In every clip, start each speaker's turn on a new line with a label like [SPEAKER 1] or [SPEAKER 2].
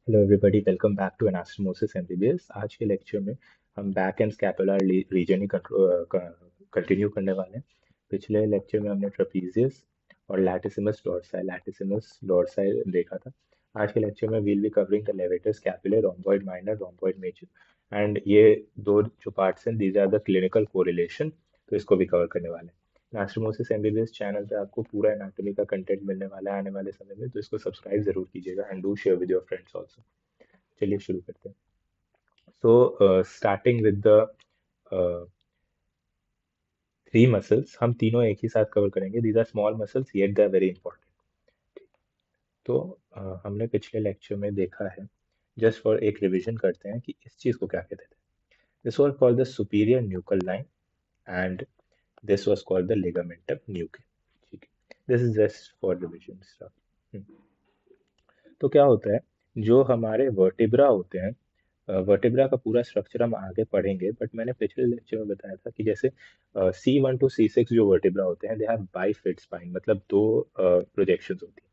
[SPEAKER 1] Hello everybody, welcome back to anastomosis MBBS. आज के lecture में हम बैक एंड स्कैपुलर रीजन ही कंटिन्यू करने वाले हैं। पिछले लेक्चर में हमने ट्रेपीजियस और लैटिसिमस डोर्साई देखा था। आज के लेक्चर में we'll be covering the levator scapular, rhomboid minor, rhomboid major and ये दो जो पार्ट्स हैं, these are the clinical correlation. तो इसको भी कवर करने वाले हैं। एनास्टोमोसिस एमबीबीएस चैनल पे आपको पूरा एनाटॉमी का कंटेंट मिलने वाला है आने वाले समय में, तो इसको सब्सक्राइब जरूर कीजिएगा and do share with your friends also. चलिए शुरू करते हैं। Starting with the three muscles, हम तीनों एक ही साथ कवर करेंगे। These are small muscles yet they are very important. तो हमने पिछले लेक्चर में देखा है, जस्ट फॉर एक रिवीजन करते हैं कि इस चीज को क्या कहते थे। This was called the superior nuchal line and this was called the ligamentum न्यूके। ठीक है, this is just for revision stuff. तो क्या होता है, जो हमारे वर्टिब्रा होते हैं, वर्टिब्रा का पूरा स्ट्रक्चर हम आगे पढ़ेंगे, बट मैंने पिछले लेक्चर में बताया था कि जैसे C1 to C6 जो वर्टिब्रा होते हैं, दे हैव बाइफिड स्पाइन, मतलब दो प्रोजेक्शन होती है।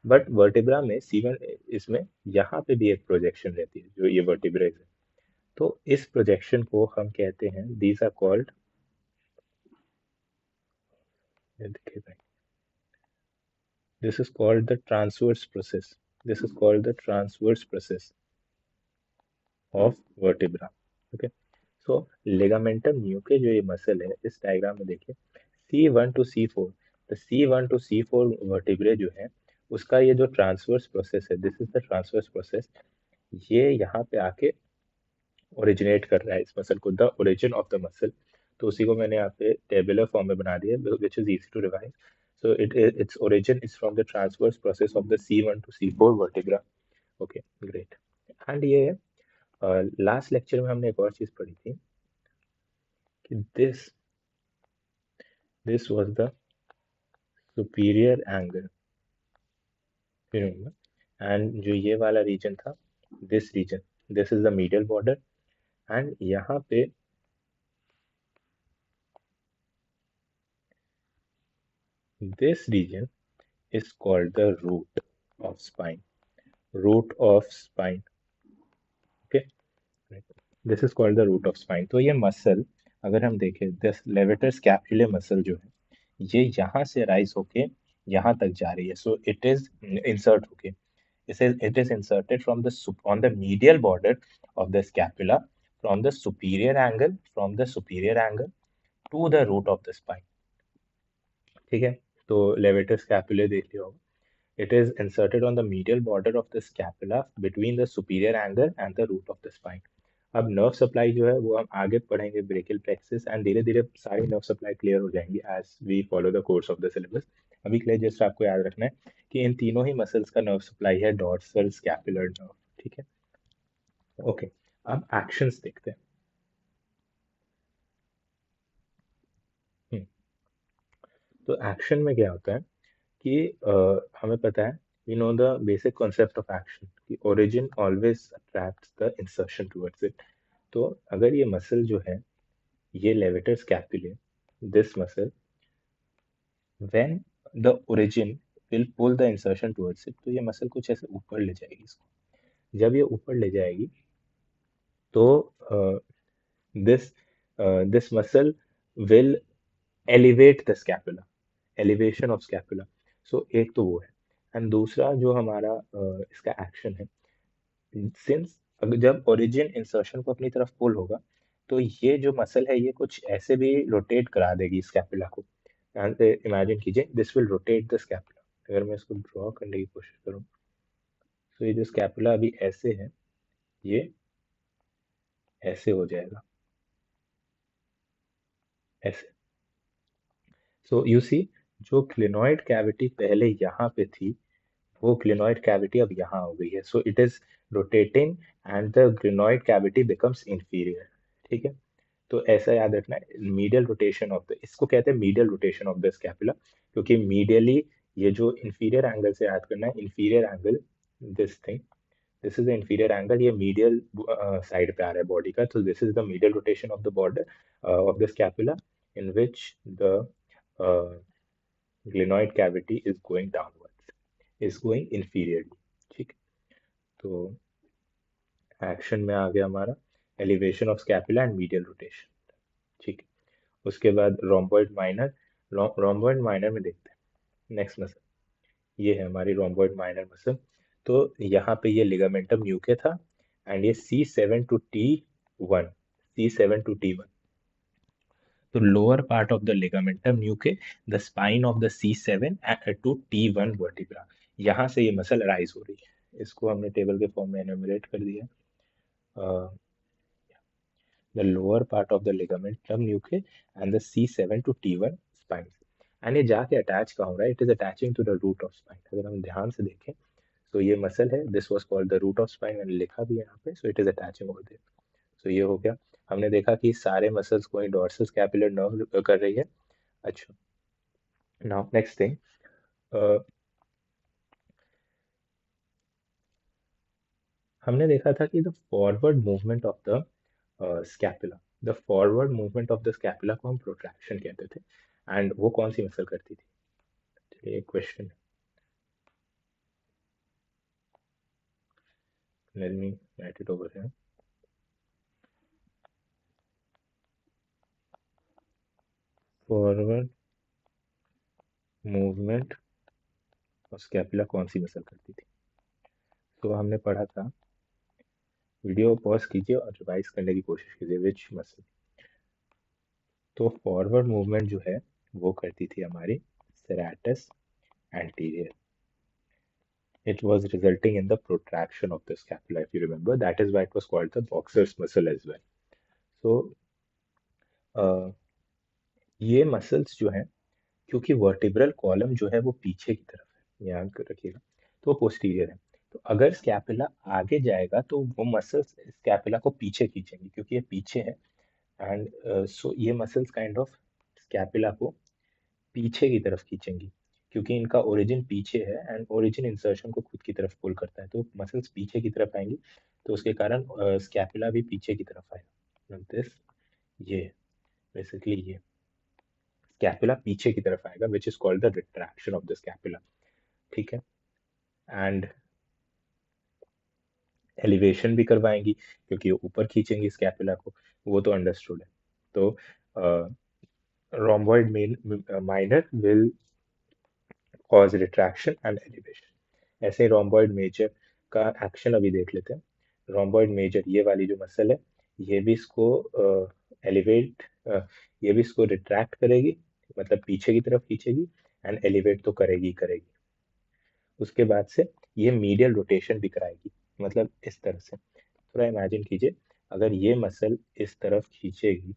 [SPEAKER 1] बट वर्टिब्रा में C1, इसमें यहाँ पे भी एक प्रोजेक्शन रहती है जो ये वर्टिब्रा है। तो इस प्रोजेक्शन को हम कहते हैं, these are called, this is called the transverse process. This is called the transverse process of vertebra. Okay, so ligamentum nuchae जो ये मसल है, इस डायग्राम में देखिए, C1 to C4, तो C1 to C4 वर्टिब्रे जो है, उसका ये जो ट्रांसवर्स प्रोसेस है, this is the transverse process. ये यहाँ पे आके ओरिजिनेट कर रहा है इस मसल को, the origin of the muscle. तो उसी को मैंने यहाँ पे टेबुलर फॉर्म में बना दिया, which is easy to revise. So its origin is from the transverse process of the C1 to C4 vertebra. Okay, great. And ये लास्ट लेक्चर में हमने एक और चीज पढ़ी थी कि this was the superior angle, and जो ये वाला रीजन था, this region, this is the medial border. And यहाँ पे this region is called the root of spine, root of spine. Okay, this is called the root of spine. तो ये muscle, अगर हम देखें, दिस लेवेटर स्कैपुलर मसल जो है, ये यहाँ से राइज होके यहाँ तक जा रही है। सो इट इज इंसर्ट होके, it is inserted from the on the medial border of the scapula, from the superior angle to the root of the spine। ठीक है, तो levator scapulae देख लिया होगा। It is inserted on the medial border of the scapula between the superior angle and the root of the spine। अब nerve supply जो है वो हम आगे पढ़ेंगे, ब्रेकियल प्लेक्सिस, एंड धीरे धीरे सारी नर्व सप्लाई क्लियर हो जाएंगी as we follow the course of the syllabus. अभी के लिए जस्ट आपको याद रखना है कि इन तीनों ही मसल्स का नर्व सप्लाई है डॉर्सल स्कैपुलर नर्व। ठीक है, ओके। अब एक्शंस देखते हैं। हम्म, तो एक्शन में क्या होता है कि हमें पता है, we know the basic concept of action, कि origin always attracts the insertion towards it. तो अगर ये मसल जो है, ये levator scapulae, this muscle, when the origin will pull the insertion towards it, तो ये मसल कुछ ऐसे ऊपर ले जाएगी इसको। जब ये ऊपर ले जाएगी, तो this this muscle will elevate the scapula, elevation of scapula. So एक तो वो है, एंड दूसरा जो हमारा इसका एक्शन है, सिंस जब ओरिजिन इंसर्शन को अपनी तरफ पुल होगा, तो ये जो मसल है ये कुछ ऐसे भी रोटेट करा देगी स्कैपुला को। इमेजिन कीजिए, this will rotate the scapula. अगर मैं इसको ड्रॉ करने की कोशिश करूँ, तो ये जो स्कैपुला अभी ऐसे है, ये ऐसे हो जाएगा, ऐसे। सो यू सी, जो क्लिनॉइड कैविटी पहले यहाँ पे थी, वो ग्लिनॉइड कैविटी अब यहाँ हो गई है। सो it is rotating and the glenoid cavity becomes inferior. ठीक है, तो ऐसा याद रखना है, मीडियल रोटेशन ऑफ द, इसको कहते हैं medial rotation of the scapula, क्योंकि मीडियली ये जो इंफीरियर एंगल से याद करना है, inferior angle, this thing, this is the inferior angle, ये मीडियल साइड पे आ रहा है बॉडी का। तो this is the medial rotation of the border of the scapula, in which the glenoid cavity is going downwards, is going inferiorly। ठीक, तो action में आ गया हमारा elevation of scapula and medial rotation. ठीक है, उसके बाद रोम्बॉइड माइनर। रोम्बॉइड माइनर में देखते हैं नेक्स्ट मसल। ये है हमारी रोम्बॉइड माइनर मसल। तो यहाँ पे ये लिगामेंटम न्यूके था एंड ये C7 to T1, C7 to T1। तो lower part of the ligamentum न्यूके, the spine of the C7 to T1 vertebra, यहाँ से ये मसल राइज हो रही है। इसको हमने टेबल के फॉर्म में एनुमरेट कर दिया। The lower part of the ligamentum nuchae and the C7 to T1 spine. And ये जाके अटैच कहाँ हो रहा है? It is attaching to the root of spine. अगर हम ध्यान से देखें तो ये मसल है, this was called the root of spine, मैंने लिखा भी है यहाँ पे। So it is attaching over there. सो ये हो गया। हमने देखा कि सारे मसल्स को डोर्सल स्कैपुलर नर्व कर रही है। अच्छा, नाउ नेक्स्ट थिंग, हमने देखा था कि the forward movement of the scapula, the forward movement of the scapula को हम प्रोट्रैक्शन कहते थे। एंड वो कौन सी मसल करती थी? चलिए एक question, let me right it over here. Forward movement of scapula कौन सी मसल करती थी? तो हमने पढ़ा था, वीडियो पॉज कीजिए और रिवाइज करने की कोशिश कीजिए विच मसल। तो फॉरवर्ड मूवमेंट जो है वो करती थी हमारी serratus anterior. It was resulting in the protraction of the scapula, if you remember. That is why it was called the boxer's muscle as well. So ये मसल्स जो हैं, क्योंकि वर्टिब्रल कॉलम जो है वो पीछे की तरफ है, याद कर रखिएगा, तो वो पोस्टीरियर है। तो अगर स्कैपुला आगे जाएगा तो वो मसल्स स्कैपुला को पीछे खींचेंगी, क्योंकि ये पीछे है। एंड सो ये मसल्स काइंड ऑफ स्कैपुला को पीछे की तरफ खींचेंगी, क्योंकि इनका ओरिजिन पीछे है एंड ओरिजिन इंसर्शन को खुद की तरफ पुल करता है। तो मसल्स पीछे की तरफ आएंगी, तो उसके कारण स्कैपुला भी पीछे की तरफ आएगा। दिस, ये बेसिकली ये स्कैपुला पीछे की तरफ आएगा, which is called the retraction of the scapula. ठीक है, एंड एलिवेशन भी करवाएंगी, क्योंकि वो ऊपर खींचेंगी स्कैपुला को, वो तो अंडरस्टूड है। तो rhomboid minor will cause retraction and elevation। ऐसे ही rhomboid major का एक्शन अभी देख लेते हैं। rhomboid major ये वाली जो मसल है, ये भी इसको एलिवेट, ये भी इसको रिट्रैक्ट करेगी, मतलब पीछे की तरफ खींचेगी, एंड एलिवेट तो करेगी ही करेगी। उसके बाद से ये मीडियल रोटेशन भी कराएगी, मतलब इस तरह से। थोड़ा इमेजिन कीजिए, अगर ये मसल इस तरफ खींचेगी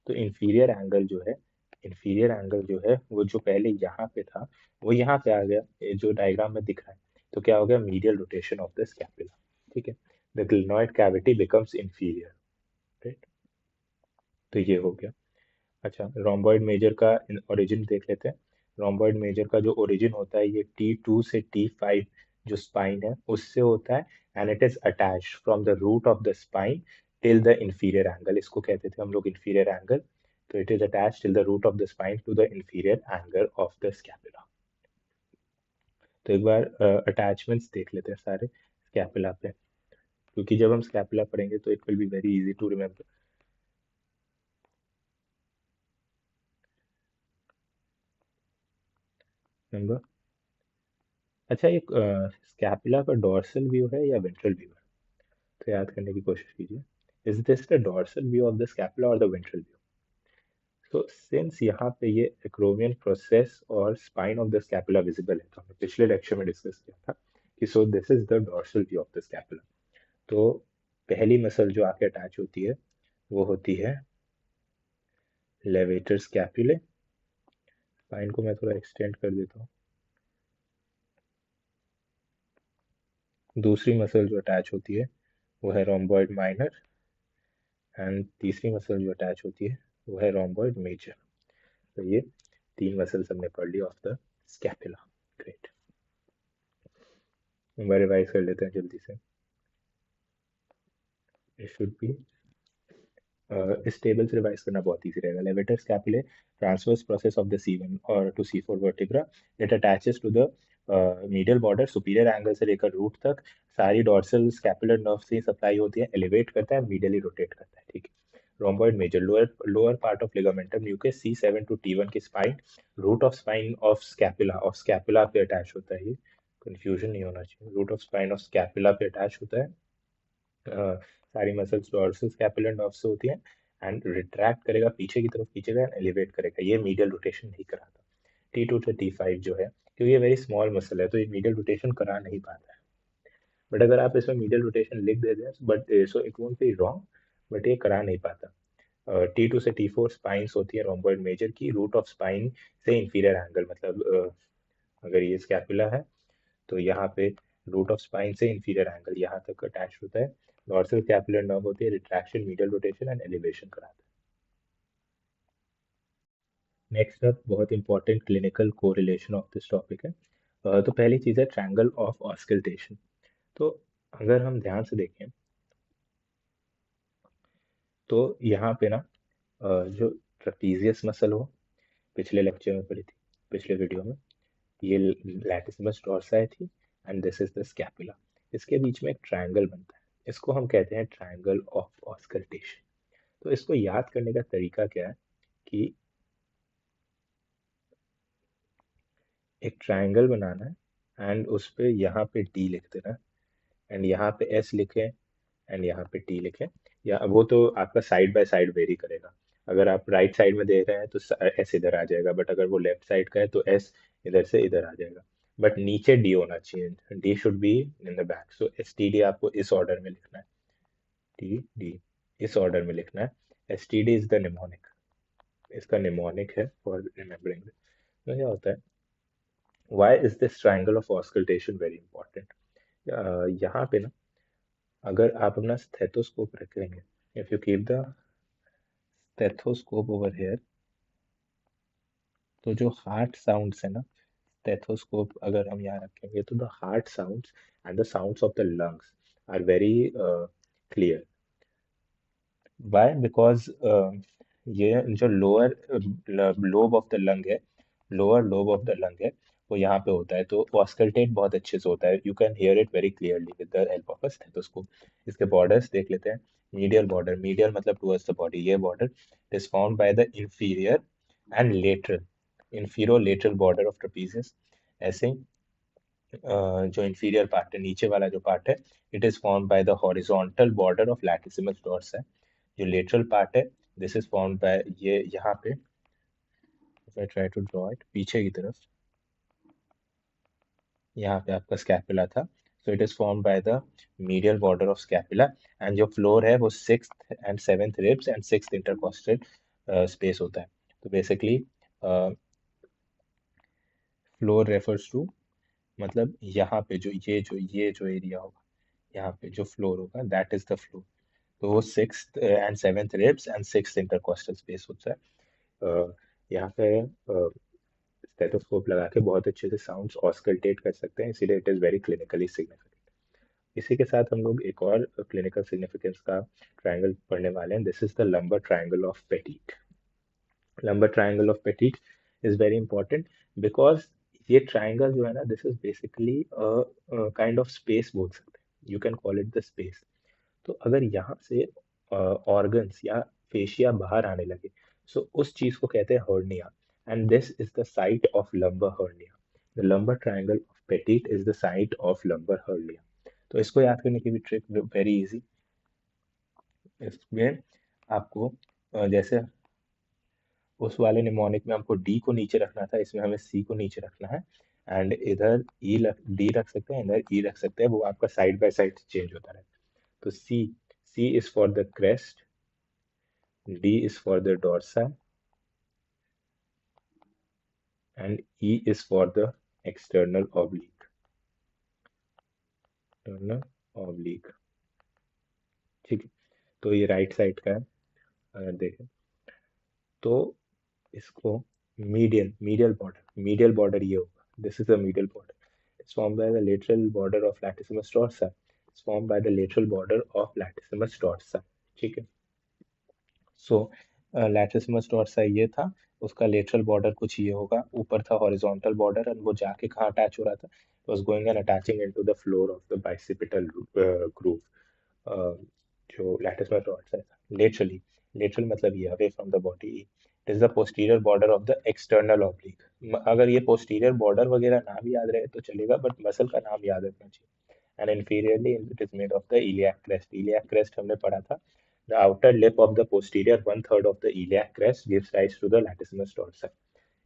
[SPEAKER 1] तो इंफीरियर एंगल जो है वो जो पहले यहाँ पे था वो यहाँ पे आ गया, ये जो डायग्राम में दिख रहा है। तो क्या हो गया? Medial rotation of the scapula. ठीक है, the glenoid cavity becomes inferior. Right, तो ये हो गया। अच्छा, रोम्बॉइड मेजर का ओरिजिन देख लेते हैं। रोम्बॉइड मेजर का जो ओरिजिन होता है, ये T2 से T5 जो स्पाइन है उससे होता है, and it is attach from the root of the spine till the inferior angle. इसको कहते थे हम लोग इंफीरियर एंगल। तो it is attach till the root of the spine to the inferior angle of the scapula. तो एक बार attachments देख लेते हैं सारे स्कैपुला पे, क्योंकि जब हम स्कैपुला पढ़ेंगे तो it will be very easy to remember. Remember, अच्छा, एक स्कैपुला का डोर्सल व्यू है या वेंट्रल व्यू है? तो याद करने की कोशिश कीजिए। Is this the dorsal view of the scapula और द वेंट्रल व्यू? तो सिंस यहाँ पे ये एक्रोमियन प्रोसेस और spine of the scapula visible है, तो हमने पिछले लेक्चर में डिस्कस किया था कि so this is the dorsal view of the scapula. तो पहली मसल जो आके अटैच होती है वो होती है लेवेटर स्कैपुले। स्पाइन को मैं थोड़ा एक्सटेंड कर देता हूँ। दूसरी मसल जो अटैच होती है वो है रोम्बॉइड माइनर, एंड तीसरी मसल जो अटैच होती है वो है रोम्बॉइड मेजर। तो ये तीन मसल्स हमने पढ़ ली ऑफ द स्कैपुला। ग्रेट, एक बार रिवाइज कर लेते हैं जल्दी से। इट शुड बी, इस टेबल से रिवाइज करना बहुत इजी रहेगा। Levator scapulae transverse process of the C1 और to C4 vertebra, it attaches to the medial border superior angle से लेकर रूट तक सारी डॉर्सल स्कैपुलर नर्व से सप्लाई होती है, एलिवेट करता है, मीडियली रोटेट करता है, ठीक है। Rhomboid major, lower lower part of ligamentum nucleus C7 to T1 की spine, root of spine of scapula पे अटैच होता है, ये कंफ्यूजन नहीं होना चाहिए, root of spine of scapula पे अटैच होता है। सारी मसल्स डॉर्सल स्कैपुलर नर्व से होती हैं, एंड रिट्रैक्ट करेगा पीछे की तरफ खींचेगा एंड एलिवेट करेगा, ये मीडियल रोटेशन नहीं कराता। T2 से T5 जो है, क्योंकि ये वेरी स्मॉल मसल है तो ये मीडियल रोटेशन करा नहीं पाता है। बट अगर आप इसमें मीडियल रोटेशन लिख देते हैं but so it won't be wrong, but ये करा नहीं पाता। T2 से T4 स्पाइन्स होती है रोम्बॉइड मेजर की, रूट ऑफ स्पाइन से इंफीरियर एंगल, मतलब अगर ये स्कैपुला है तो यहाँ पे रूट ऑफ स्पाइन से इंफीरियर एंगल यहाँ तक अटैच होता है। डॉर्सल स्कैपुलर नर्व होती है, retraction, medial rotation and elevation कराता है। नेक्स्ट अप बहुत important clinical correlation of this topic है। तो पहली चीज़ है ट्रायंगल ऑफ ऑस्कल्टेशन। तो अगर हम ध्यान से देखें तो यहाँ पे ना जो ट्रपीजियस मसल हो, पिछले लेक्चर में पढ़ी थी, पिछले वीडियो में, ये लैटिसिमस डोर्साई थी, and this is the scapula. इसके बीच में एक ट्रायंगल बनता है, इसको हम कहते हैं ट्रायंगल ऑफ ऑस्कल्टेशन। तो इसको याद करने का तरीका क्या है कि एक ट्रायंगल बनाना है एंड उस पे यहाँ पे डी लिख देना, एंड यहाँ पे एस लिखें एंड यहाँ पे टी लिखें। या वो तो आपका साइड बाय साइड वेरी करेगा, अगर आप राइट साइड में देख रहे हैं तो एस इधर आ जाएगा, बट अगर वो लेफ्ट साइड का है तो एस इधर से इधर आ जाएगा। बट नीचे डी होना चाहिए, D should be in the back, so S T D आपको इस ऑर्डर में लिखना है, टी डी इस ऑर्डर में लिखना है। S T D is the mnemonic, इसका निमोनिक है फॉर रिमेम्बरिंग। तो क्या होता है, why is this triangle of auscultation very important. यहाँ पे ना अगर आप अपना स्टेथोस्कोप रखेंगे, if you keep the stethoscope over here, तो जो हार्ट साउंड्स है ना, स्टेथोस्कोप अगर हम यहाँ रखेंगे तो the heart sounds and the sounds of the lungs are very clear. Why, because ये जो lower lobe of the lung है, lower lobe of the lung है, वो यहाँ पे होता है, तो ऑस्कल्टेट बहुत अच्छे से होता है, you can hear it very clearly with the help of a stethoscope. इसके बॉर्डर्स देख लेते हैं। मीडियल बॉर्डर, मीडियल मतलब टुवर्ड्स द बॉडी, ये border is found by the inferior and lateral, infero lateral border of trapezius. ऐसे ही जो inferior part है, नीचे वाला जो पार्ट है, it is formed by the horizontal border of latissimus dorsi है। जो लेटरल पार्ट है, दिस इज फॉर्म्ड बाय ये यहाँ पे, if I try to draw it पीछे की तरफ, यहाँ पे आपका स्कैपुला था, so it is formed by the medial border of scapula, and जो फ्लोर है वो sixth and seventh ribs and sixth intercostal space होता है। तो बेसिकली फ्लोर रेफर्स टू, मतलब यहाँ पे जो एरिया होगा, यहाँ पे जो फ्लोर होगा दैट इज द फ्लोर। तो वो sixth and seventh ribs and sixth intercostal space होता है। यहाँ पे स्टेथोस्कोप लगा के बहुत अच्छे से साउंड्स ऑस्कल्टेट कर सकते हैं, इसीलिए it is very clinically significant. इसी के साथ हम लोग एक और क्लिनिकल सिग्निफिकेंस का ट्रायंगल पढ़ने वाले हैं, this is the lumbar triangle of petit. Lumbar triangle of petit is very important because ये ट्रायंगल जो है ना, this is basically kind of space बोल सकते हैं, you can call it the space. तो अगर यहाँ से ऑर्गन्स या फेशिया बाहर आने लगे, सो उस चीज को कहते हैं hernia, and this is the site of lumbar hernia. The lumbar triangle of petit is the site of lumbar hernia. तो इसको याद करने की भी ट्रिक वेरी इजी। इसमें आपको जैसे उस वाले निमोनिक में हमको डी को नीचे रखना था, इसमें हमें सी को नीचे रखना है, एंड इधर डी रख सकते हैं, इधर ई रख सकते हैं, वो आपका साइड बाय साइड चेंज होता रहता है। तो C is for the crest, D is for the dorsi, and E is for the external oblique. External oblique, ठीक है। तो ये राइट साइड का है, अगर देखें तो इसको मीडियल बॉर्डर ये होगा, this is the medial border, it's form by the lateral border of latissimus dorsi, it's form by the lateral border of latissimus dorsi, ठीक है। सो लैटिसमस डोर्साई ये था, उसका लेटरल बॉर्डर कुछ ये होगा, ऊपर था हॉरिजॉन्टल बॉर्डर, एंड वो जाके कहाँ अटैच हो रहा था, it was going and attaching into the floor of the bicipital groove, जो लैटिसमस डोर्साई था। लेटरली, लेटरल मतलब ये away from the body, it is the posterior border of the external oblique. अगर ये पोस्टीरियर बॉर्डर वगैरह ना भी याद रहे तो चलेगा, बट मसल का नाम याद रखना चाहिए। And inferiorly it is made of the iliac crest. Iliac crest हमने पढ़ा था, the outer lip of the posterior one third of the iliac crest gives rise to the latissimus dorsi.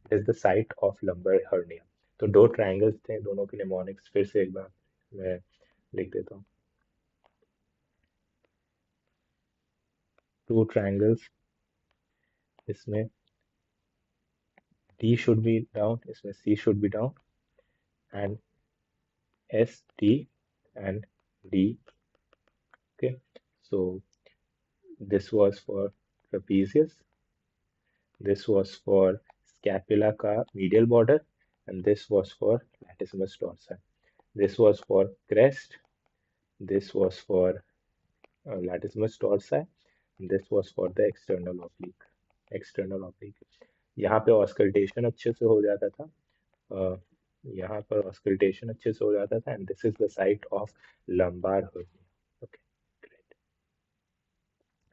[SPEAKER 1] It is the site of lumbar hernia. तो दो triangles थे, दोनों के mnemonics फिर से एक बार मैं लिख देता हूँ। टू ट्रायंगल्स, इसमें D should be down, इसमें C should be down, and S, T, and D. Okay, so this was for trapezius, this was for scapula का medial border, and this was for latissimus dorsi. This was for crest, this was for latissimus dorsi, and this was for the external oblique. External oblique. यहाँ पे auscultation अच्छे से हो जाता था, यहाँ पर ऑस्कल्टेशन अच्छे से हो जाता था, and this is the site of lumbar hernia. Okay, great.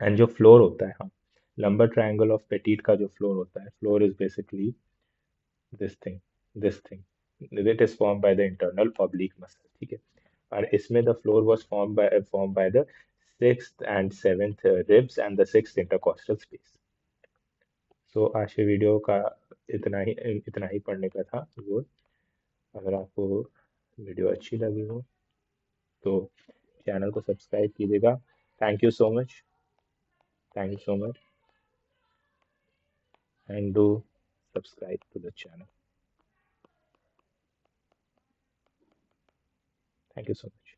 [SPEAKER 1] And जो फ्लोर होता है, हाँ, लंबर ट्रायंगल ऑफ पेटिट का जो फ्लोर होता है, floor is basically this thing, this thing, it is form by the internal oblique muscle, ठीक है। और इसमें the floor was form by the sixth and seventh ribs and the sixth intercostal space. So आज के video का इतना ही पढ़ने का था वो। अगर आपको वीडियो अच्छी लगी हो तो चैनल को सब्सक्राइब कीजिएगा। Thank you so much, thank you so much, and do subscribe to the channel. Thank you so much.